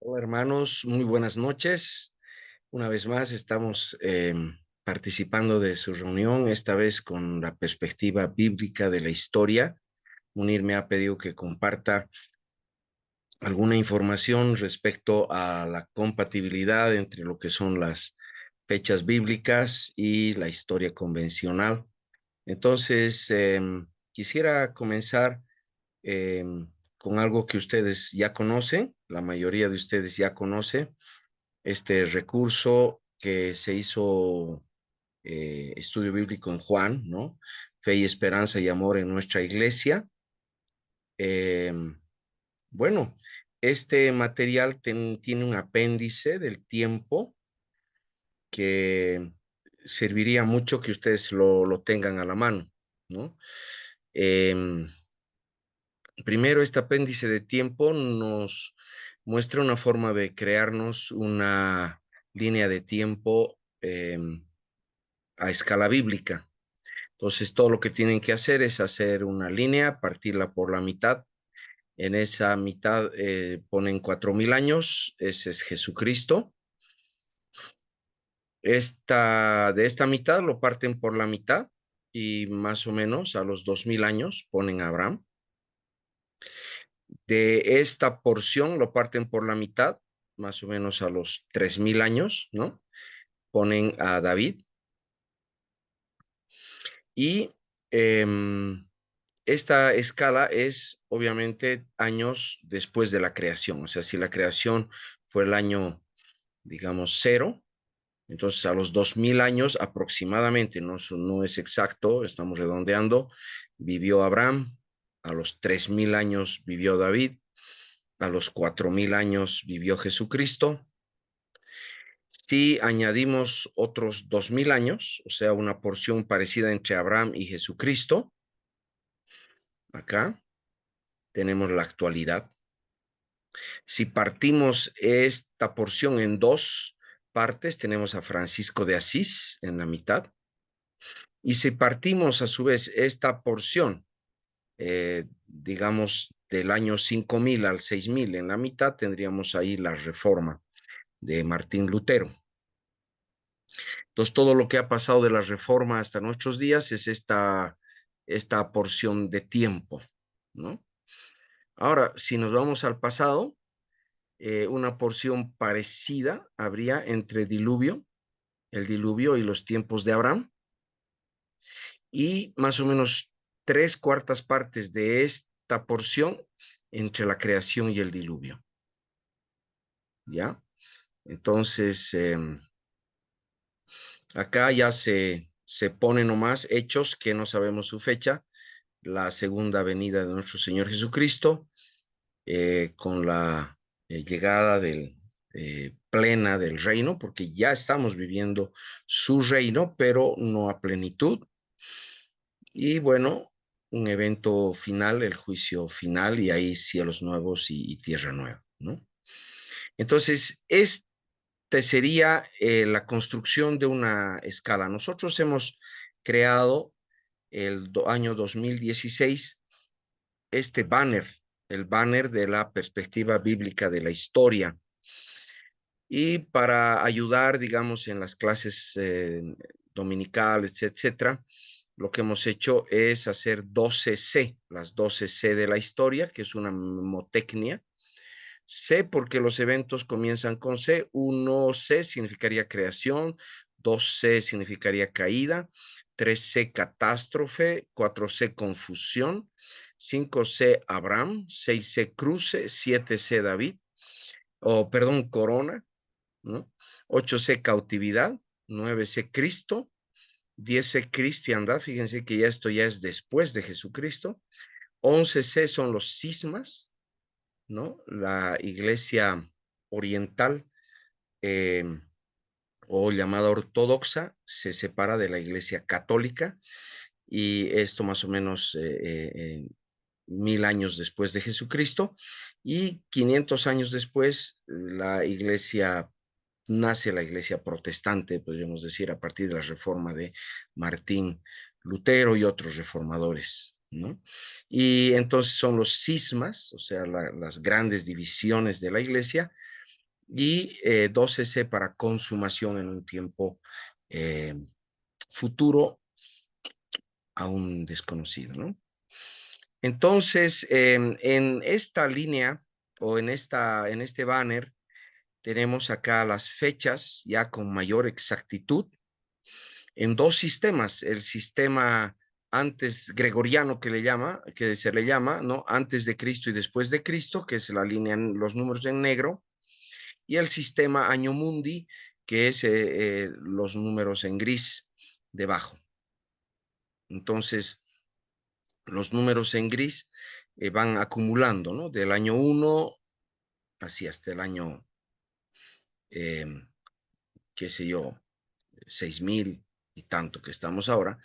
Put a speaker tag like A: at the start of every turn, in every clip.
A: Hola hermanos, muy buenas noches. Una vez más estamos participando de su reunión, esta vez con la perspectiva bíblica de la historia. Munir me ha pedido que comparta alguna información respecto a la compatibilidad entre lo que son las fechas bíblicas y la historia convencional. Entonces, quisiera comenzar con algo que ustedes ya conocen, la mayoría de ustedes ya conocen este recurso que se hizo estudio bíblico en Juan, ¿no? Fe y esperanza y amor en nuestra iglesia. Eh, bueno, este material tiene un apéndice del tiempo que serviría mucho que ustedes lo tengan a la mano, ¿no? Em, Primero, este apéndice de tiempo nos muestra una forma de crearnos una línea de tiempo a escala bíblica. Entonces, todo lo que tienen que hacer es hacer una línea, partirla por la mitad. En esa mitad ponen 4000 años, ese es Jesucristo. De esta mitad lo parten por la mitad y más o menos a los 2000 años ponen a Abraham. De esta porción lo parten por la mitad, más o menos a los 3000 años, ¿no? Ponen a David y esta escala es obviamente años después de la creación. O sea, si la creación fue el año, digamos, cero, entonces a los 2000 años aproximadamente, no es exacto, estamos redondeando, vivió Abraham, a los 3000 años vivió David, a los 4000 años vivió Jesucristo. Si añadimos otros 2000 años, o sea, una porción parecida entre Abraham y Jesucristo, acá tenemos la actualidad. Si partimos esta porción en dos partes, tenemos a Francisco de Asís en la mitad. Y si partimos a su vez esta porción, digamos, del año 5000 al 6000 en la mitad, tendríamos ahí la reforma de Martín Lutero. Entonces, todo lo que ha pasado de la reforma hasta nuestros días es esta porción de tiempo, ¿no? Ahora, si nos vamos al pasado, una porción parecida habría entre el diluvio y los tiempos de Abraham, y más o menos tres cuartas partes de esta porción entre la creación y el diluvio, ¿ya? Entonces, acá ya se pone nomás hechos que no sabemos su fecha, la segunda venida de nuestro Señor Jesucristo, con la llegada plena del reino, porque ya estamos viviendo su reino, pero no a plenitud. Y bueno, un evento final, el juicio final, y ahí cielos nuevos y tierra nueva, ¿no? Entonces, este sería la construcción de una escala. Nosotros hemos creado año 2016 este banner, el banner de la perspectiva bíblica de la historia. Y para ayudar, digamos, en las clases dominicales, etcétera, lo que hemos hecho es hacer 12C, las 12C de la historia, que es una mnemotecnia. C porque los eventos comienzan con C, 1C significaría creación, 2C significaría caída, 3C catástrofe, 4C confusión, 5C Abraham, 6C cruce, 7C David, o perdón, corona, ¿no? 8C cautividad, 9C Cristo, 10C cristiandad, fíjense que ya esto ya es después de Jesucristo, 11C son los cismas, ¿no? La iglesia oriental eh, o llamada ortodoxa se separa de la iglesia católica, y esto más o menos 1000 años después de Jesucristo, y 500 años después nace la iglesia protestante, podríamos decir, a partir de la reforma de Martín Lutero y otros reformadores, ¿no? Y entonces son los cismas, o sea, las grandes divisiones de la iglesia, y 12C para consumación en un tiempo eh, futuro aún desconocido, ¿no? Entonces, en esta línea o en este banner, tenemos acá las fechas ya con mayor exactitud en dos sistemas, el sistema antes gregoriano que se le llama, ¿no? Antes de Cristo y después de Cristo, que es la línea, los números en negro, y el sistema año mundi, que es los números en gris debajo. Entonces, los números en gris van acumulando, ¿no? Del año 1 así hasta el año, eh, qué sé yo, 6000 y tanto que estamos ahora.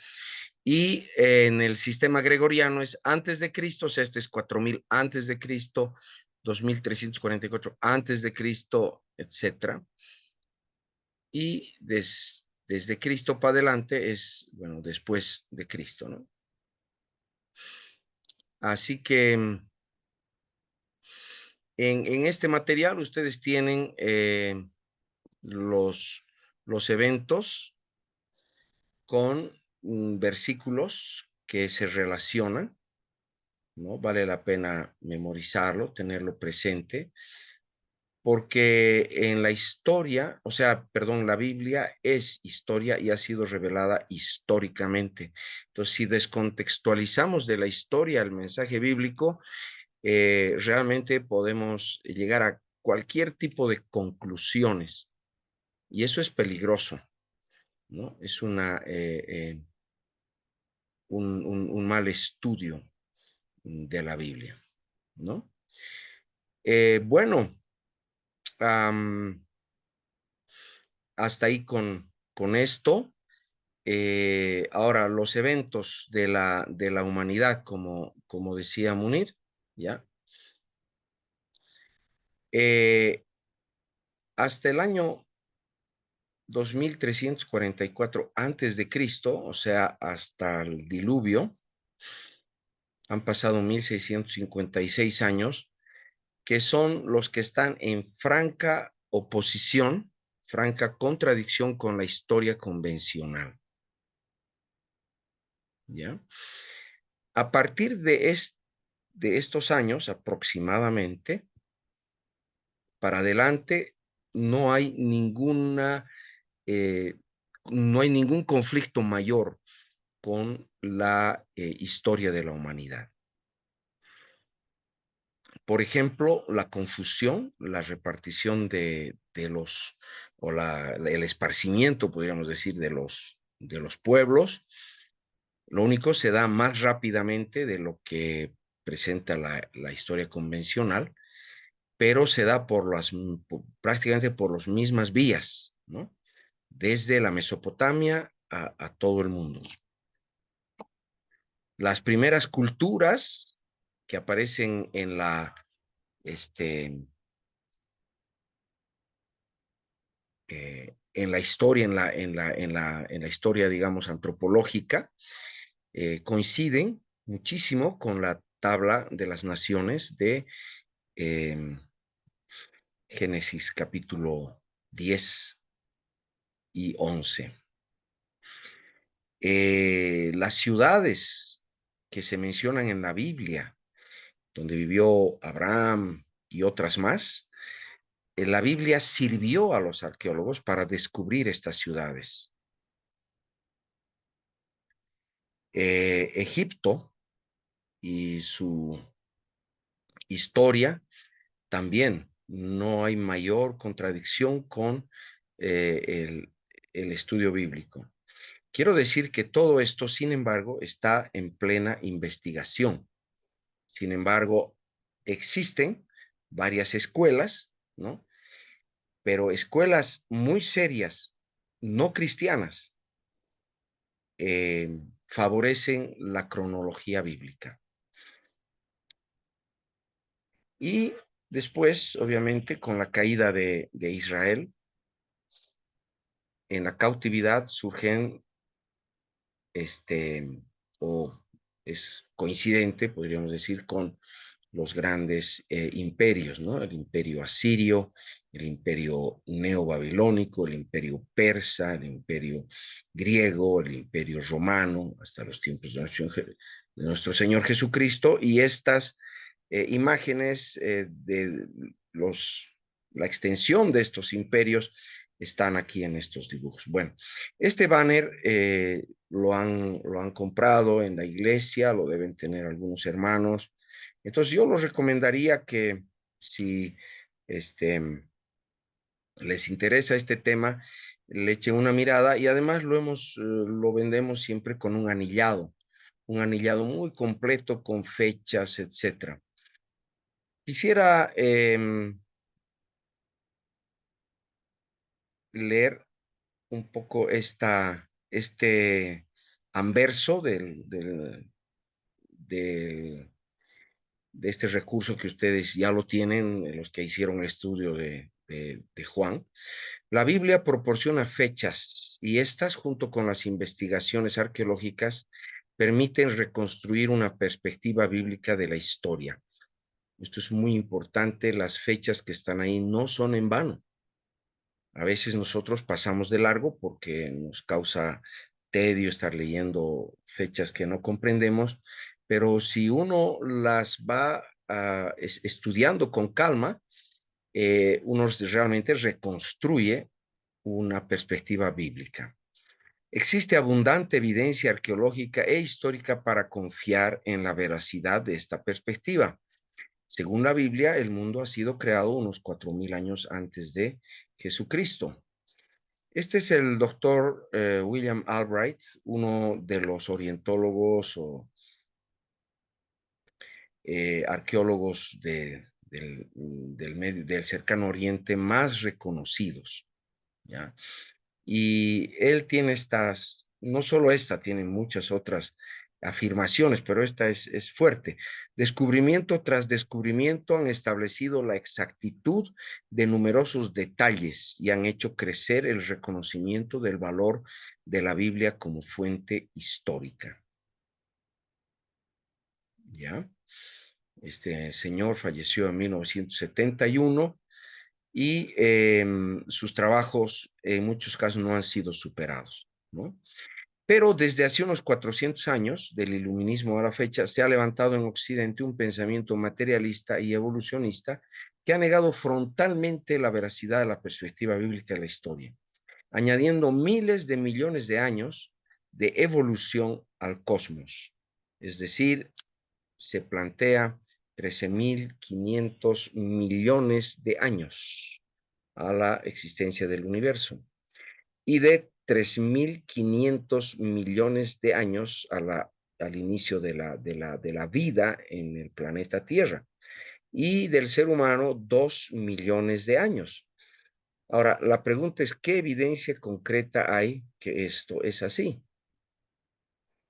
A: Y en el sistema gregoriano es antes de Cristo, o sea, este es 4000 antes de Cristo, 2344 antes de Cristo, etcétera. Y desde Cristo para adelante es, bueno, después de Cristo, ¿no? Así que en este material ustedes tienen los, los eventos con versículos que se relacionan, ¿no? Vale la pena memorizarlo, tenerlo presente, porque en la historia, o sea, perdón, la Biblia es historia y ha sido revelada históricamente. Entonces, si descontextualizamos de la historia el mensaje bíblico, realmente podemos llegar a cualquier tipo de conclusiones y eso es peligroso, ¿no? Es un mal estudio de la Biblia, ¿no? Bueno, um, hasta ahí con esto. Ahora, los eventos de la humanidad, como decía Munir, ¿ya? Hasta el año 2344 antes de Cristo, o sea, hasta el diluvio, han pasado 1656 años, que son los que están en franca oposición, franca contradicción con la historia convencional, ¿ya? A partir de estos años aproximadamente, para adelante, no hay eh, no hay ningún conflicto mayor con la historia de la humanidad. Por ejemplo, la confusión, la repartición o el esparcimiento, podríamos decir, de los pueblos, lo único se da más rápidamente de lo que presenta la historia convencional, pero se da prácticamente por las mismas vías, ¿no? Desde la Mesopotamia a todo el mundo. Las primeras culturas que aparecen este, en la historia, en la historia, digamos, antropológica, coinciden muchísimo con la tabla de las naciones de eh, Génesis capítulo 10 y 11. Las ciudades que se mencionan en la Biblia, donde vivió Abraham y otras más, la Biblia sirvió a los arqueólogos para descubrir estas ciudades. Egipto y su historia también no hay mayor contradicción con el estudio bíblico. Quiero decir que todo esto, sin embargo, está en plena investigación. Sin embargo, existen varias escuelas, ¿no? Pero escuelas muy serias, no cristianas, favorecen la cronología bíblica. Y después, obviamente, con la caída de Israel, en la cautividad surgen, o es coincidente, podríamos decir, con los grandes imperios, ¿no? El imperio asirio, el imperio neobabilónico, el imperio persa, el imperio griego, el imperio romano, hasta los tiempos de nuestro Señor Jesucristo, y estas imágenes de la extensión de estos imperios están aquí en estos dibujos. Bueno, este banner lo han comprado en la iglesia, lo deben tener algunos hermanos. Entonces yo los recomendaría que si este, les interesa este tema, le echen una mirada y además lo vendemos siempre con un anillado muy completo con fechas, etcétera. Quisiera leer un poco este anverso del de este recurso que ustedes ya lo tienen, los que hicieron el estudio de Juan. La Biblia proporciona fechas y estas, junto con las investigaciones arqueológicas, permiten reconstruir una perspectiva bíblica de la historia. Esto es muy importante, las fechas que están ahí no son en vano. A veces nosotros pasamos de largo porque nos causa tedio estar leyendo fechas que no comprendemos, pero si uno las va estudiando con calma, uno realmente reconstruye una perspectiva bíblica. Existe abundante evidencia arqueológica e histórica para confiar en la veracidad de esta perspectiva. Según la Biblia, el mundo ha sido creado unos 4000 años antes de Jesucristo. Este es el doctor William Albright, uno de los orientólogos o arqueólogos del cercano oriente más reconocidos, ¿ya? Y él tiene no solo esta, tiene muchas otras afirmaciones, pero esta es fuerte. Descubrimiento tras descubrimiento han establecido la exactitud de numerosos detalles y han hecho crecer el reconocimiento del valor de la Biblia como fuente histórica. ¿Ya? Este señor falleció en 1971 y sus trabajos en muchos casos no han sido superados, ¿no? Pero desde hace unos 400 años, del iluminismo a la fecha, se ha levantado en Occidente un pensamiento materialista y evolucionista que ha negado frontalmente la veracidad de la perspectiva bíblica de la historia, añadiendo miles de millones de años de evolución al cosmos. Es decir, se plantea 13.500 millones de años a la existencia del universo y de 3.500 millones de años al inicio de la vida en el planeta Tierra y del ser humano 2 millones de años. Ahora, la pregunta es, ¿qué evidencia concreta hay que esto es así?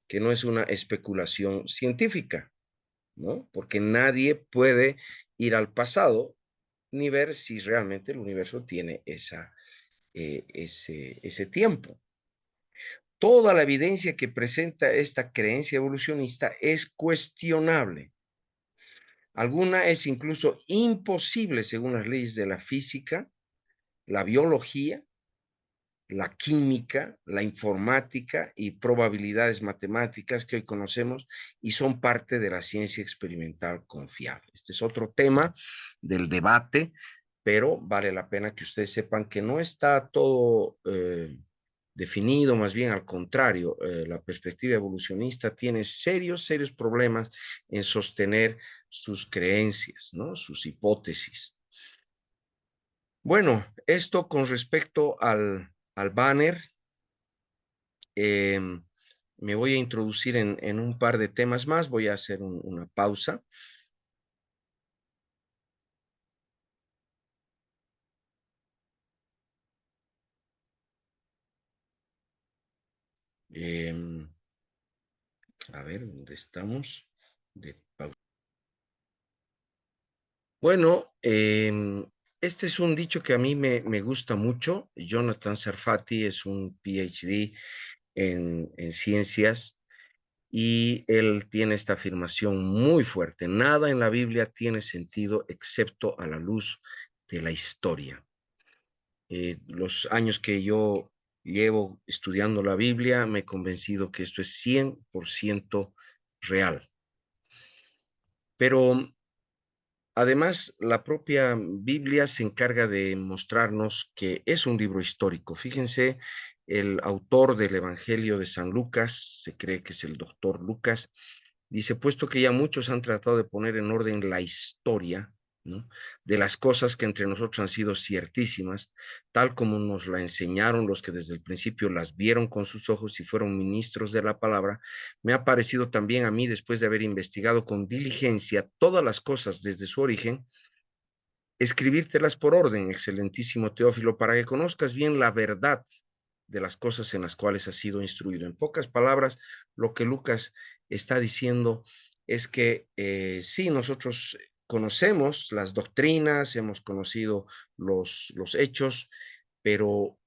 A: Que no es una especulación científica, ¿no? Porque nadie puede ir al pasado ni ver si realmente el universo tiene ese tiempo. Toda la evidencia que presenta esta creencia evolucionista es cuestionable. Alguna es incluso imposible según las leyes de la física, la biología, la química, la informática y probabilidades matemáticas que hoy conocemos y son parte de la ciencia experimental confiable. Este es otro tema del debate, pero vale la pena que ustedes sepan que no está todo definido, más bien al contrario, la perspectiva evolucionista tiene serios problemas en sostener sus creencias, ¿no? Sus hipótesis. Bueno, esto con respecto al banner, me voy a introducir en un par de temas más, voy a hacer una pausa. Em, a ver, ¿dónde estamos? Bueno, este es un dicho que a mí me gusta mucho. Jonathan Sarfati es un PhD en ciencias y él tiene esta afirmación muy fuerte: nada en la Biblia tiene sentido excepto a la luz de la historia. Los años que yo llevo estudiando la Biblia me he convencido que esto es 100% real. Pero además, la propia Biblia se encarga de mostrarnos que es un libro histórico. Fíjense, el autor del Evangelio de San Lucas, se cree que es el doctor Lucas, dice: puesto que ya muchos han tratado de poner en orden la historia, ¿no?, de las cosas que entre nosotros han sido ciertísimas, tal como nos la enseñaron los que desde el principio las vieron con sus ojos y fueron ministros de la palabra, me ha parecido también a mí, después de haber investigado con diligencia todas las cosas desde su origen, escribírtelas por orden, excelentísimo Teófilo, para que conozcas bien la verdad de las cosas en las cuales has sido instruido. En pocas palabras, lo que Lucas está diciendo es que sí, nosotros conocemos las doctrinas, hemos conocido los hechos, pero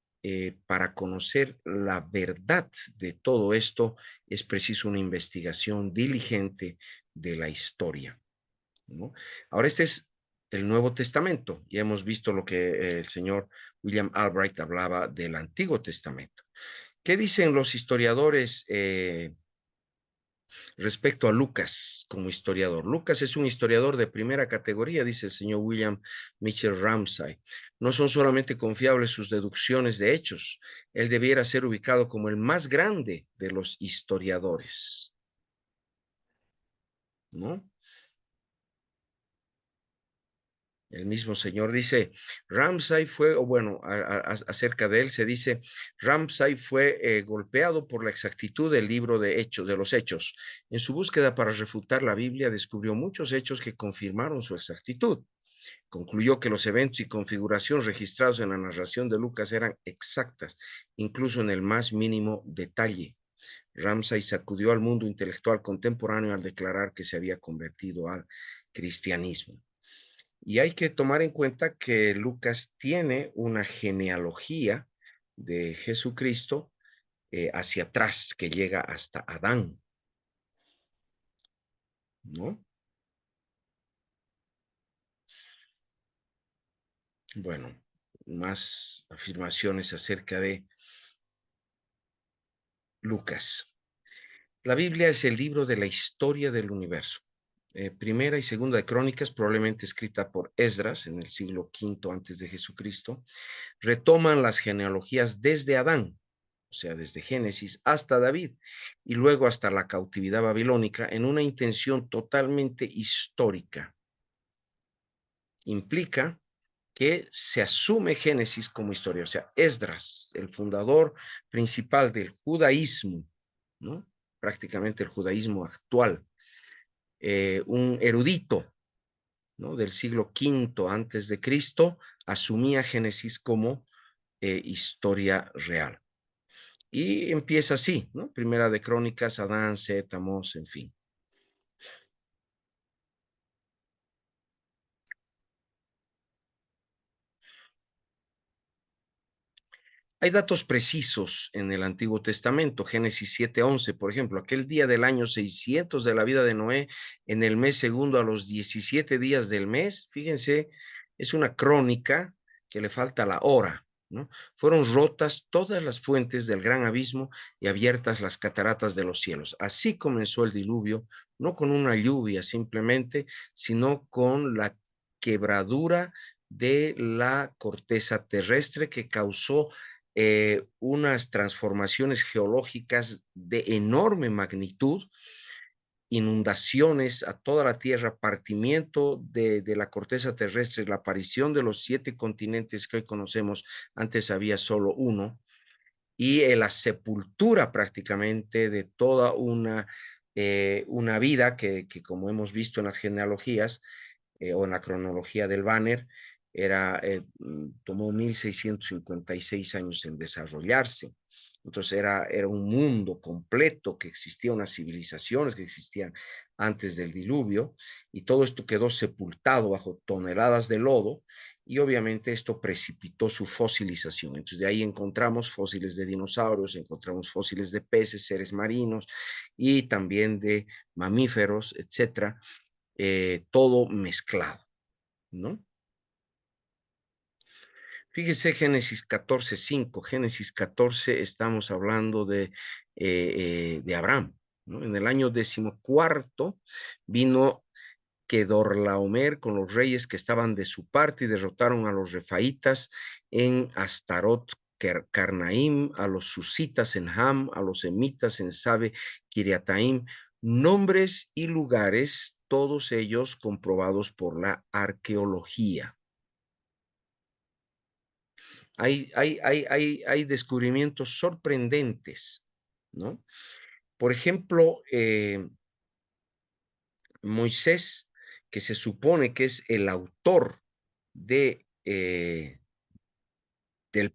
A: para conocer la verdad de todo esto es preciso una investigación diligente de la historia, ¿no? Ahora, este es el Nuevo Testamento. Ya hemos visto lo que el señor William Albright hablaba del Antiguo Testamento. ¿Qué dicen los historiadores respecto a Lucas como historiador? Lucas es un historiador de primera categoría, dice el señor William Mitchell Ramsay. No son solamente confiables sus deducciones de hechos, él debiera ser ubicado como el más grande de los historiadores, ¿no? El mismo señor dice: Ramsay fue, o bueno, acerca de él se dice: Ramsay fue golpeado por la exactitud del libro de hechos, de los hechos. En su búsqueda para refutar la Biblia, descubrió muchos hechos que confirmaron su exactitud. Concluyó que los eventos y configuraciones registrados en la narración de Lucas eran exactas, incluso en el más mínimo detalle. Ramsay sacudió al mundo intelectual contemporáneo al declarar que se había convertido al cristianismo. Y hay que tomar en cuenta que Lucas tiene una genealogía de Jesucristo hacia atrás, que llega hasta Adán, ¿no? Bueno, más afirmaciones acerca de Lucas. La Biblia es el libro de la historia del universo. Primera y segunda de Crónicas, probablemente escrita por Esdras en el siglo V antes de Jesucristo, retoman las genealogías desde Adán, o sea, desde Génesis hasta David, y luego hasta la cautividad babilónica, en una intención totalmente histórica. Implica que se asume Génesis como historia, o sea, Esdras, el fundador principal del judaísmo, ¿no?, prácticamente el judaísmo actual, un erudito, ¿no?, del siglo V antes de Cristo, asumía Génesis como historia real. Y empieza así, ¿no? Primera de Crónicas, Adán, Set, Amós, en fin. Hay datos precisos en el Antiguo Testamento, Génesis 7:11, por ejemplo: aquel día del año 600 de la vida de Noé, en el mes segundo, a los 17 días del mes, fíjense, es una crónica que le falta la hora, ¿no? Fueron rotas todas las fuentes del gran abismo y abiertas las cataratas de los cielos. Así comenzó el diluvio, no con una lluvia simplemente, sino con la quebradura de la corteza terrestre que causó unas transformaciones geológicas de enorme magnitud, inundaciones a toda la tierra, partimiento de la corteza terrestre, la aparición de los 7 continentes que hoy conocemos. Antes había solo uno, y la sepultura prácticamente de toda una vida que, como hemos visto en las genealogías, o en la cronología del Banner, tomó 1656 años en desarrollarse. Entonces era un mundo completo, que existía unas civilizaciones que existían antes del diluvio, y todo esto quedó sepultado bajo toneladas de lodo, y obviamente esto precipitó su fosilización. Entonces de ahí encontramos fósiles de dinosaurios, encontramos fósiles de peces, seres marinos, y también de mamíferos, etcétera, todo mezclado, ¿no? Fíjese Génesis 14:5. Génesis 14 estamos hablando de Abraham, ¿no? En el año 14 vino Kedorlaomer con los reyes que estaban de su parte y derrotaron a los refaitas en Astarot, Carnaim, a los susitas en Ham, a los emitas en Sabe, Kiriataim, nombres y lugares, todos ellos comprobados por la arqueología. Hay descubrimientos sorprendentes, ¿no? Por ejemplo, Moisés, que se supone que es el autor del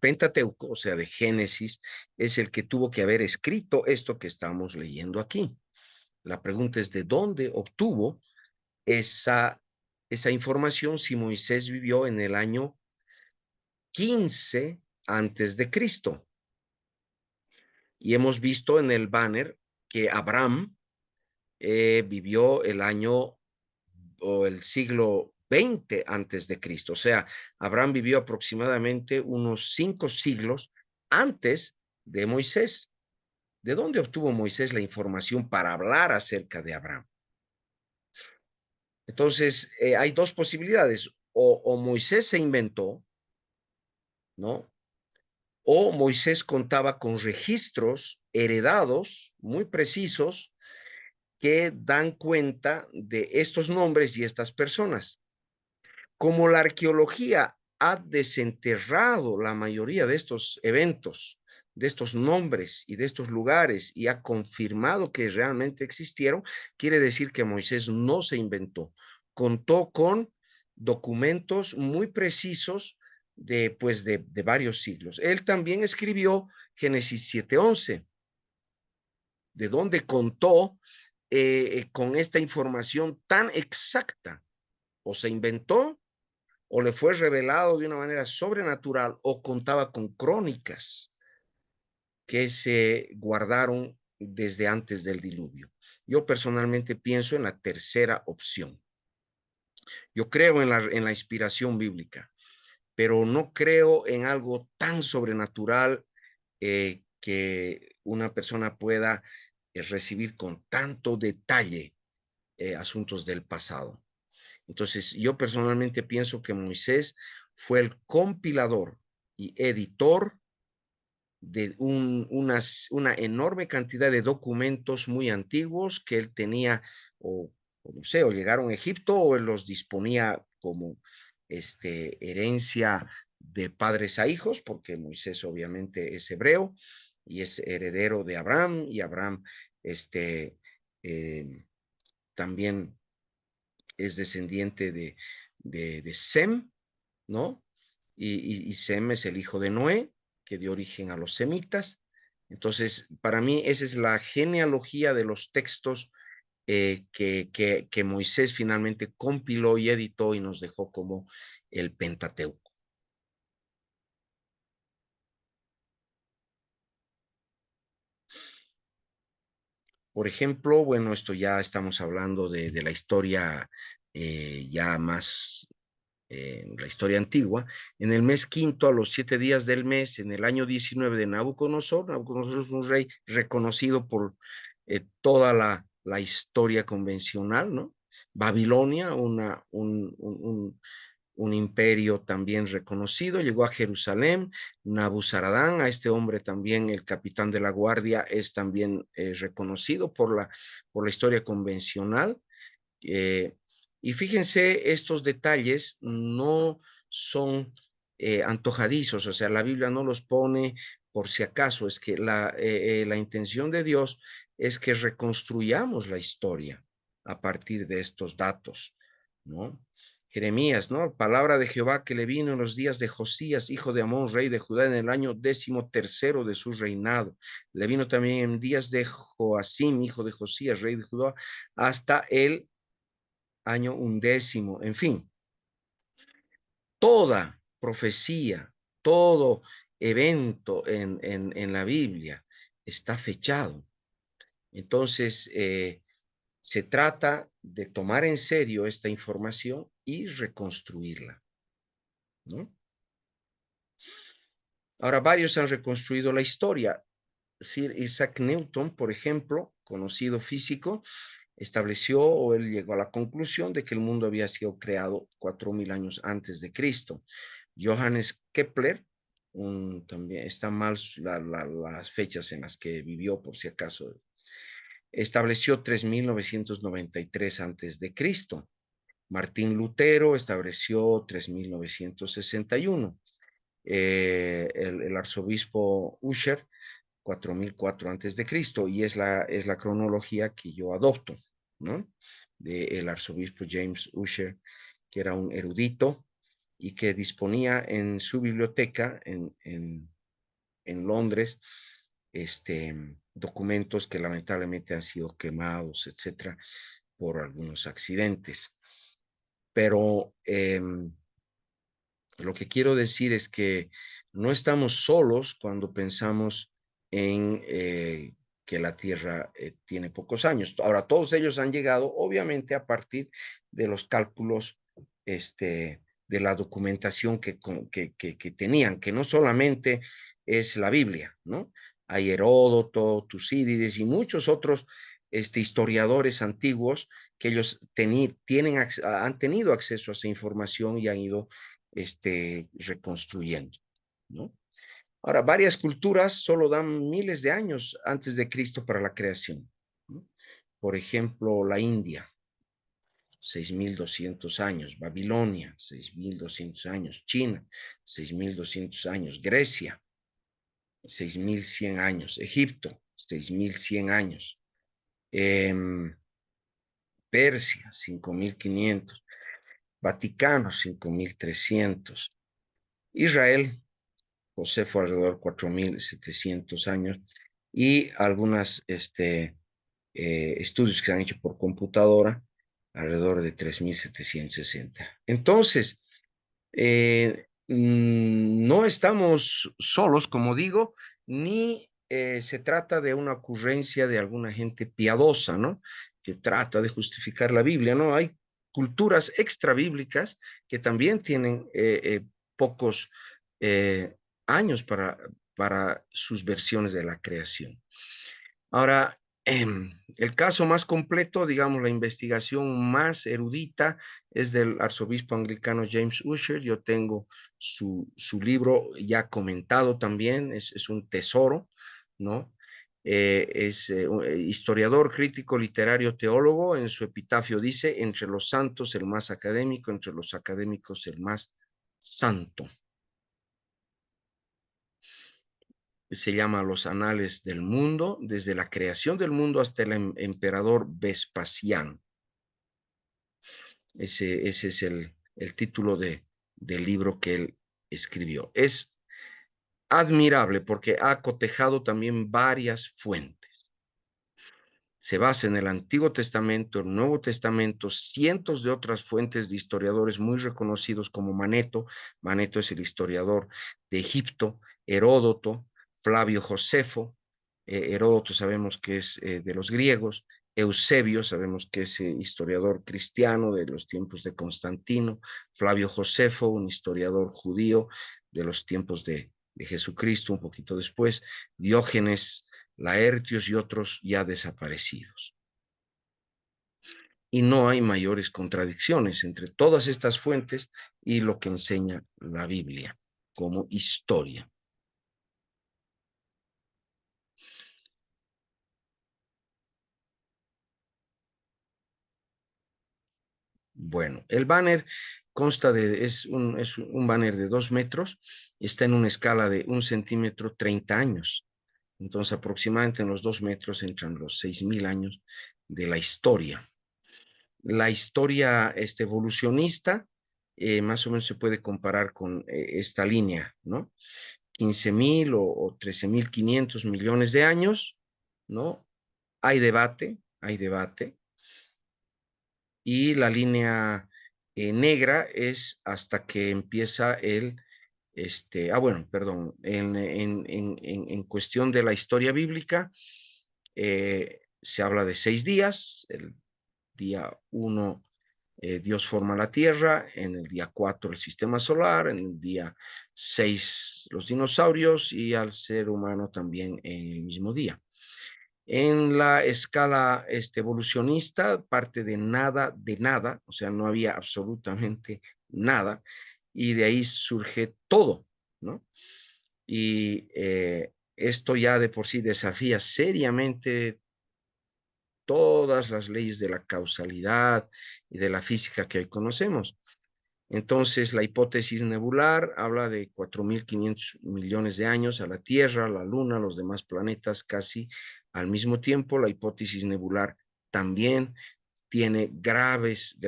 A: Pentateuco, o sea, de Génesis, es el que tuvo que haber escrito esto que estamos leyendo aquí. La pregunta es de dónde obtuvo esa, esa información si Moisés vivió en el año 15 antes de Cristo. Y hemos visto en el banner que Abraham vivió el año o el siglo XX antes de Cristo. O sea, Abraham vivió aproximadamente unos 5 siglos antes de Moisés. ¿De dónde obtuvo Moisés la información para hablar acerca de Abraham? Entonces, hay dos posibilidades. O Moisés se inventó, ¿no? O Moisés contaba con registros heredados muy precisos que dan cuenta de estos nombres y estas personas. Como la arqueología ha desenterrado la mayoría de estos eventos, de estos nombres y de estos lugares y ha confirmado que realmente existieron, quiere decir que Moisés no se inventó, contó con documentos muy precisos de varios siglos. Él también escribió Génesis 7:11, de donde contó con esta información tan exacta. O se inventó o le fue revelado de una manera sobrenatural o contaba con crónicas que se guardaron desde antes del diluvio. Yo personalmente pienso en la tercera opción. Yo creo en la inspiración bíblica, pero no creo en algo tan sobrenatural que una persona pueda recibir con tanto detalle asuntos del pasado. Entonces, yo personalmente pienso que Moisés fue el compilador y editor de una enorme cantidad de documentos muy antiguos que él tenía, o no sé, o llegaron a Egipto o él los disponía como herencia de padres a hijos, porque Moisés obviamente es hebreo y es heredero de Abraham, y Abraham eh, también es descendiente de Sem, ¿no? Y Sem es el hijo de Noé, que dio origen a los semitas. Entonces, para mí, esa es la genealogía de los textos que Moisés finalmente compiló y editó y nos dejó como el Pentateuco. Por ejemplo, bueno, esto ya estamos hablando de la historia ya más en la historia antigua, en el mes quinto, a los 7 días del mes, en el año 19 de Nabucodonosor. Nabucodonosor es un rey reconocido por toda la historia convencional, ¿no? Babilonia, un imperio también reconocido, llegó a Jerusalén. Nabuzaradán, a este hombre también, el capitán de la guardia, es también reconocido por la historia convencional. Eh, y fíjense, estos detalles no son antojadizos, o sea, la Biblia no los pone por si acaso, es que la intención de Dios es que reconstruyamos la historia a partir de estos datos, ¿no? Jeremías, ¿no? Palabra de Jehová que le vino en los días de Josías, hijo de Amón, rey de Judá, en el año 13º de su reinado. Le vino también en días de Joacim, hijo de Josías, rey de Judá, hasta el año 11. En fin, toda profecía, todo evento en la Biblia está fechado. Entonces, se trata de tomar en serio esta información y reconstruirla, ¿no? Ahora, varios han reconstruido la historia. Sir Isaac Newton, por ejemplo, conocido físico, estableció o él llegó a la conclusión de que el mundo había sido creado 4000 años antes de Cristo. Johannes Kepler, también están mal las fechas en las que vivió, por si acaso, estableció 3993 antes de Cristo. Martín Lutero estableció 3961. El arzobispo Usher 4004 antes de Cristo, y es la cronología que yo adopto, ¿no? Del arzobispo James Ussher, que era un erudito y que disponía en su biblioteca en Londres documentos que lamentablemente han sido quemados, etcétera, por algunos accidentes. Pero lo que quiero decir es que no estamos solos cuando pensamos en que la Tierra tiene pocos años. Ahora, todos ellos han llegado, obviamente, a partir de los cálculos de la documentación que tenían, que no solamente es la Biblia, ¿no? Hay Heródoto, Tucídides y muchos otros historiadores antiguos que ellos han tenido acceso a esa información y han ido reconstruyendo, ¿no? Ahora, varias culturas solo dan miles de años antes de Cristo para la creación, ¿no? Por ejemplo, la India, 6200 años, Babilonia, 6200 años, China, 6200 años, Grecia, 6100 años, Egipto, 6100 años, eh, Persia, 5500, Vaticano, 5300, Israel, Josefo alrededor de 4700 años, y algunos estudios que se han hecho por computadora alrededor de 3760. Entonces, no estamos solos, como digo, ni se trata de una ocurrencia de alguna gente piadosa, ¿no? Que trata de justificar la Biblia, ¿no? Hay culturas extrabíblicas que también tienen pocos eh, años para sus versiones de la creación. Ahora, el caso más completo, digamos, la investigación más erudita es del arzobispo anglicano James Ussher. Yo tengo su libro ya comentado también, es un tesoro, ¿no? Es historiador, crítico, literario, teólogo. En su epitafio dice, entre los santos el más académico, entre los académicos el más santo. Se llama Los Anales del Mundo, desde la creación del mundo hasta el emperador Vespasiano. Ese es el título del libro que él escribió. Es admirable porque ha cotejado también varias fuentes. Se basa en el Antiguo Testamento, el Nuevo Testamento, cientos de otras fuentes de historiadores muy reconocidos como Maneto. Maneto es el historiador de Egipto, Heródoto, Flavio Josefo. Heródoto sabemos que es de los griegos. Eusebio sabemos que es historiador cristiano de los tiempos de Constantino. Flavio Josefo, un historiador judío de los tiempos de Jesucristo, un poquito después. Diógenes Laertios y otros ya desaparecidos. Y no hay mayores contradicciones entre todas estas fuentes y lo que enseña la Biblia como historia. Bueno, el banner es un banner de 2 metros, está en una escala de 1 centímetro 30 años. Entonces, aproximadamente en los 2 metros entran los 6000 años de la historia. La historia evolucionista más o menos se puede comparar con esta línea, ¿no? 15.000 o 13.500 millones de años, ¿no? Hay debate, y la línea negra es hasta que empieza bueno, perdón, en cuestión de la historia bíblica, se habla de 6 días. El día 1 Dios forma la Tierra, en el día 4 el sistema solar, en el día 6 los dinosaurios y al ser humano también en el mismo día. En la escala evolucionista, parte de nada, o sea, no había absolutamente nada, y de ahí surge todo, ¿no? Y esto ya de por sí desafía seriamente todas las leyes de la causalidad y de la física que hoy conocemos. Entonces, la hipótesis nebular habla de 4.500 millones de años a la Tierra, a la Luna, a los demás planetas casi al mismo tiempo. La hipótesis nebular también tiene graves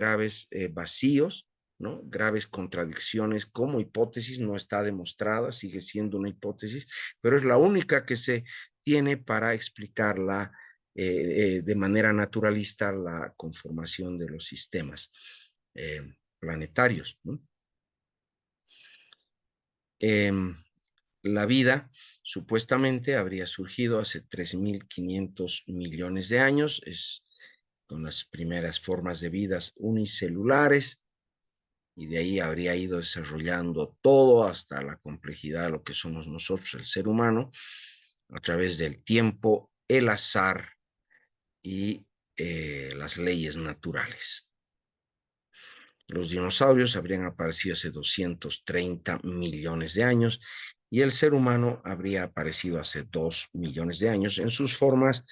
A: vacíos, ¿no? Graves contradicciones como hipótesis, no está demostrada, sigue siendo una hipótesis, pero es la única que se tiene para explicar de manera naturalista la conformación de los sistemas planetarios, ¿no? Eh, la vida supuestamente habría surgido hace 3.500 millones de años, es con las primeras formas de vidas unicelulares, y de ahí habría ido desarrollando todo hasta la complejidad de lo que somos nosotros, el ser humano, a través del tiempo, el azar y las leyes naturales. Los dinosaurios habrían aparecido hace 230 millones de años y el ser humano habría aparecido hace 2 millones de años en sus formas,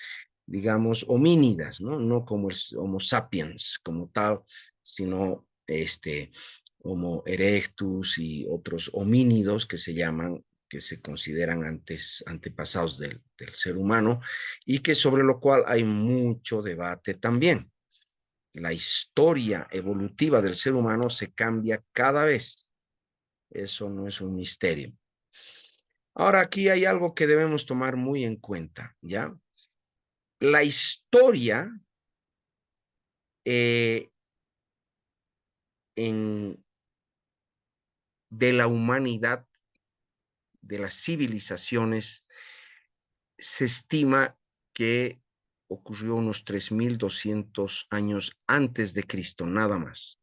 A: digamos, homínidas, ¿no? No como el Homo sapiens como tal, sino Homo erectus y otros homínidos que se llaman, que se consideran antepasados del ser humano y que sobre lo cual hay mucho debate también. La historia evolutiva del ser humano se cambia cada vez. Eso no es un misterio. Ahora, aquí hay algo que debemos tomar muy en cuenta, ¿ya? La historia eh, en, de la humanidad, de las civilizaciones, se estima que ocurrió unos 3.200 años antes de Cristo, nada más.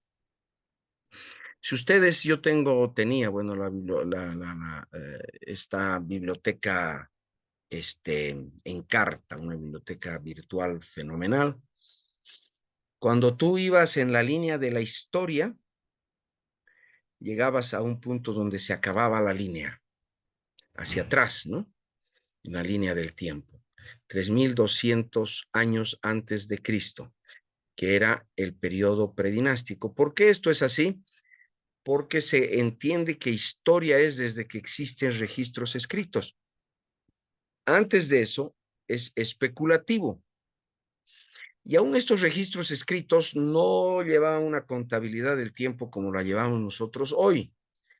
A: Si ustedes, tenía, bueno, esta biblioteca en carta, una biblioteca virtual fenomenal. Cuando tú ibas en la línea de la historia, llegabas a un punto donde se acababa la línea, hacia atrás, ¿no? En la línea del tiempo. 3.200 años antes de Cristo, que era el periodo predinástico. ¿Por qué esto es así? Porque se entiende que historia es desde que existen registros escritos. Antes de eso es especulativo. Y aún estos registros escritos no llevaban una contabilidad del tiempo como la llevamos nosotros hoy.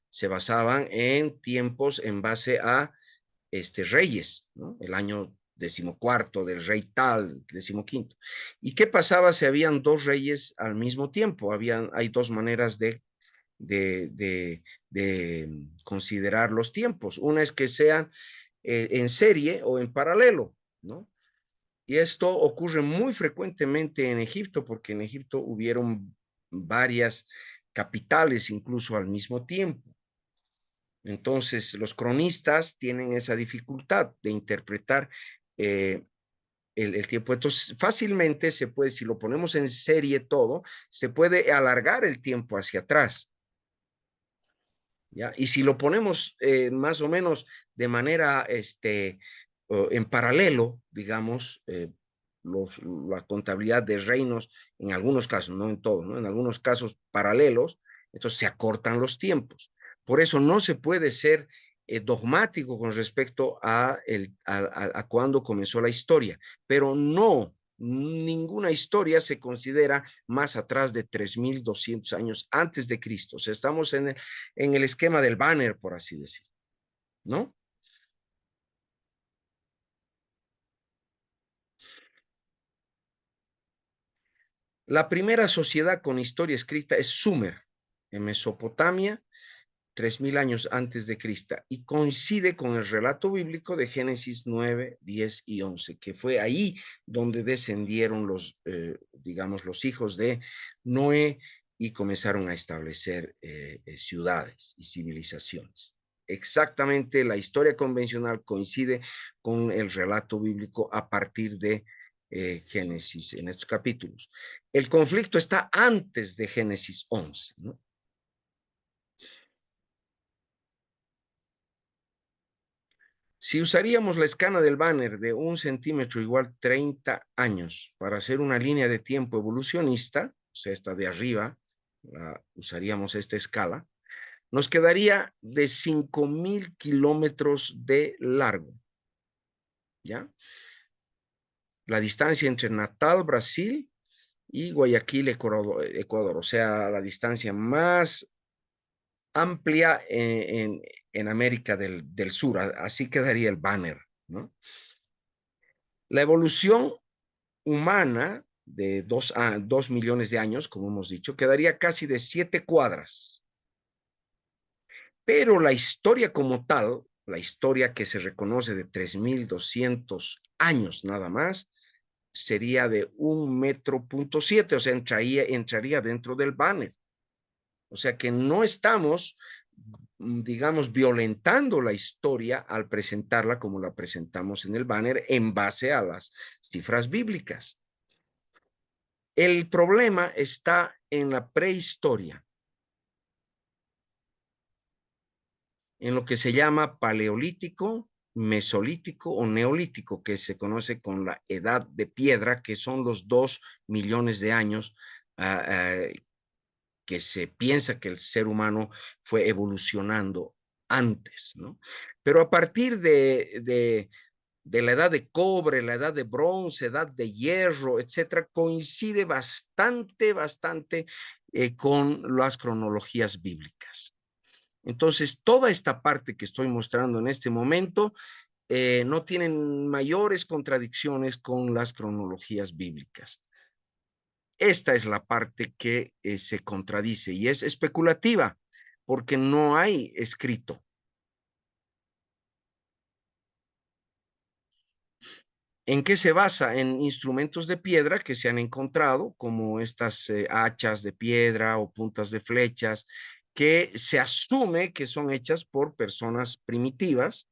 A: Se basaban en tiempos en base a reyes, ¿no? El año 14 del rey tal, 15. ¿Y qué pasaba si habían dos reyes al mismo tiempo? Hay dos maneras de, de, de considerar los tiempos. Una es que sean en serie o en paralelo, ¿no? Y esto ocurre muy frecuentemente en Egipto, porque en Egipto hubieron varias capitales incluso al mismo tiempo. Entonces, los cronistas tienen esa dificultad de interpretar eh, el tiempo. Entonces, fácilmente se puede, si lo ponemos en serie todo, se puede alargar el tiempo hacia atrás. ¿Ya? Y si lo ponemos más o menos de manera en paralelo, digamos, la contabilidad de reinos, en algunos casos, no en todos, ¿no? En algunos casos paralelos, entonces se acortan los tiempos. Por eso no se puede ser dogmático con respecto a cuándo comenzó la historia, pero no, ninguna historia se considera más atrás de 3.200 años antes de Cristo. O sea, estamos en el esquema del banner, por así decir, ¿no? La primera sociedad con historia escrita es Sumer, en Mesopotamia, 3000 años antes de Cristo, y coincide con el relato bíblico de Génesis 9, 10 y 11, que fue ahí donde descendieron digamos, los hijos de Noé y comenzaron a establecer ciudades y civilizaciones. Exactamente, la historia convencional coincide con el relato bíblico a partir de Génesis en estos capítulos. El conflicto está antes de Génesis 11, ¿no? Si usaríamos la escala del banner de 1 centímetro igual 30 años para hacer una línea de tiempo evolucionista, o sea, esta de arriba, usaríamos esta escala, nos quedaría de 5000 kilómetros de largo, ¿ya? La distancia entre Natal, Brasil, y Guayaquil, Ecuador, o sea, la distancia más amplia en América del Sur, así quedaría el banner, ¿no? La evolución humana de 2 millones de años, como hemos dicho, quedaría casi de 7 cuadras. Pero la historia como tal, la historia que se reconoce de 3200 años nada más, sería de 1,7 metros, o sea, entraría dentro del banner. O sea que no estamos, digamos, violentando la historia al presentarla como la presentamos en el banner en base a las cifras bíblicas. El problema está en la prehistoria, en lo que se llama paleolítico, mesolítico o neolítico, que se conoce con la edad de piedra, que son los 2 millones de años que se piensa que el ser humano fue evolucionando antes, ¿no? Pero a partir de la edad de cobre, la edad de bronce, edad de hierro, etcétera, coincide bastante con las cronologías bíblicas. Entonces, toda esta parte que estoy mostrando en este momento no tienen mayores contradicciones con las cronologías bíblicas. Esta es la parte que se contradice y es especulativa porque no hay escrito. ¿En qué se basa? En instrumentos de piedra que se han encontrado, como estas hachas de piedra o puntas de flechas, que se asume que son hechas por personas primitivas,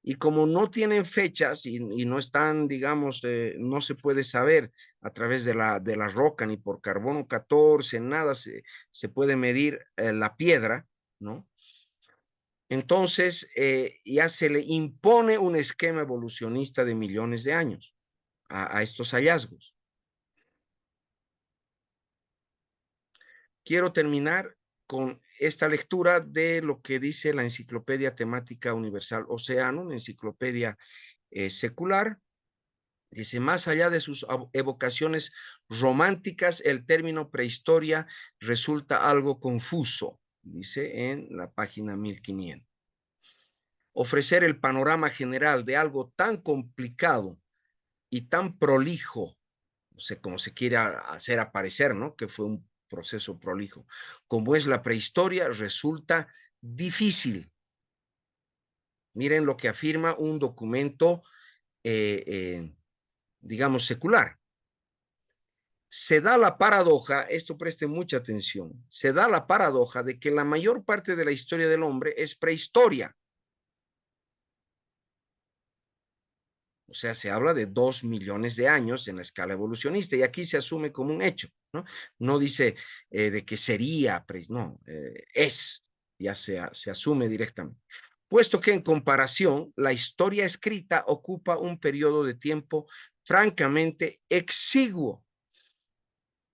A: y como no tienen fechas y no están, digamos, no se puede saber a través de la roca ni por carbono 14, nada se puede medir la piedra, ¿no? Entonces, ya se le impone un esquema evolucionista de millones de años a estos hallazgos. Quiero terminar con esta lectura de lo que dice la Enciclopedia Temática Universal Océano, una enciclopedia secular. Dice, más allá de sus evocaciones románticas, el término prehistoria resulta algo confuso, dice en la página 1500. Ofrecer el panorama general de algo tan complicado y tan prolijo, no sé cómo se quiera hacer aparecer, ¿no? Que fue un proceso prolijo, como es la prehistoria, resulta difícil. Miren lo que afirma un documento, digamos, secular. Se da la paradoja, esto preste mucha atención, se da la paradoja de que la mayor parte de la historia del hombre es prehistoria. O sea, se habla de 2 millones de años en la escala evolucionista y aquí se asume como un hecho, ¿no? No dice de que sería, no, es, ya se asume directamente. Puesto que en comparación, la historia escrita ocupa un periodo de tiempo francamente exiguo,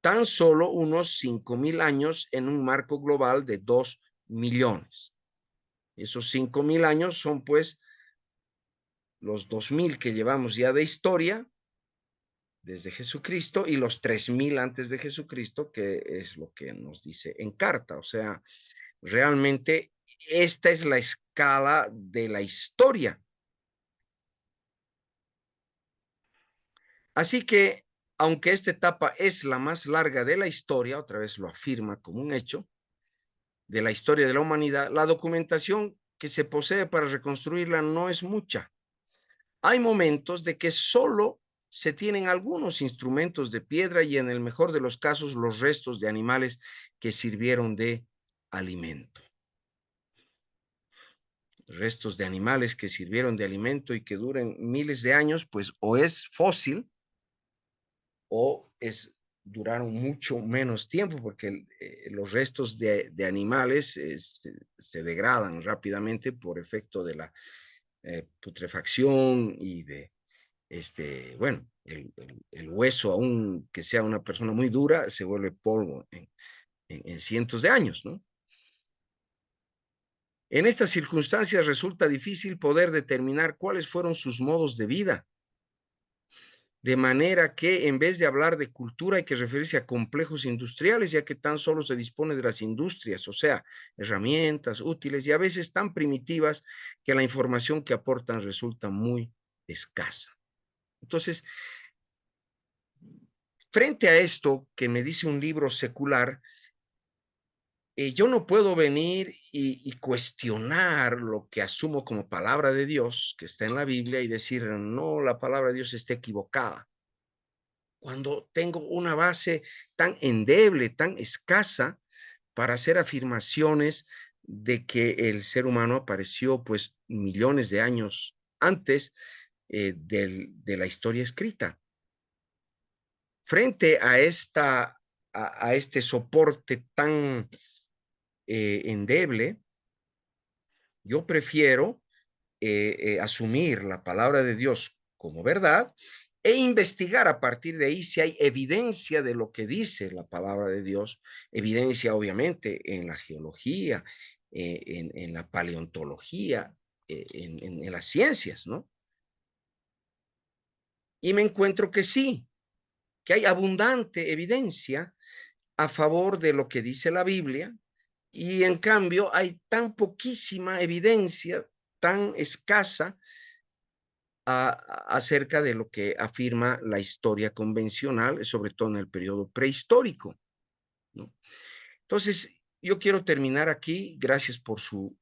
A: tan solo unos 5000 años en un marco global de 2 millones. Esos 5000 años son pues los 2000 que llevamos ya de historia desde Jesucristo y los 3000 antes de Jesucristo, que es lo que nos dice en carta. O sea, realmente esta es la escala de la historia. Así que, aunque esta etapa es la más larga de la historia, otra vez lo afirma como un hecho, de la historia de la humanidad, la documentación que se posee para reconstruirla no es mucha. Hay momentos de que solo se tienen algunos instrumentos de piedra y en el mejor de los casos los restos de animales que sirvieron de alimento. Restos de animales que sirvieron de alimento y que duren miles de años, pues o es fósil o duraron mucho menos tiempo, porque los restos de animales se degradan rápidamente por efecto de la putrefacción y de, bueno, el hueso, aun que sea una persona muy dura, se vuelve polvo en cientos de años, ¿no? En estas circunstancias resulta difícil poder determinar cuáles fueron sus modos de vida, de manera que en vez de hablar de cultura hay que referirse a complejos industriales, ya que tan solo se dispone de las industrias, o sea, herramientas útiles y a veces tan primitivas que la información que aportan resulta muy escasa. Entonces, frente a esto que me dice un libro secular, yo no puedo venir y cuestionar lo que asumo como palabra de Dios, que está en la Biblia, y decir, no, la palabra de Dios está equivocada. Cuando tengo una base tan endeble, tan escasa, para hacer afirmaciones de que el ser humano apareció pues millones de años antes de la historia escrita. Frente a este soporte tan endeble, yo prefiero asumir la palabra de Dios como verdad e investigar a partir de ahí si hay evidencia de lo que dice la palabra de Dios, evidencia obviamente en la geología, en la paleontología, en las ciencias, ¿no? Y me encuentro que sí, que hay abundante evidencia a favor de lo que dice la Biblia y en cambio hay tan poquísima evidencia, tan escasa acerca de lo que afirma la historia convencional, sobre todo en el periodo prehistórico, ¿no? Entonces, yo quiero terminar aquí. Gracias por su,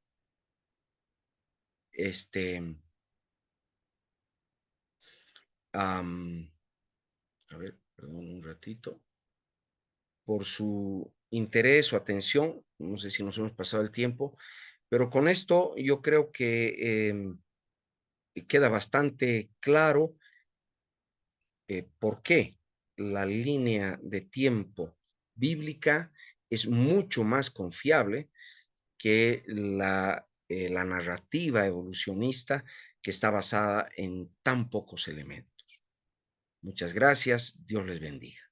A: este, a ver, perdón un ratito, por su interés, su atención. No sé si nos hemos pasado el tiempo, pero con esto yo creo que queda bastante claro por qué la línea de tiempo bíblica es mucho más confiable que la narrativa evolucionista que está basada en tan pocos elementos. Muchas gracias. Dios les bendiga.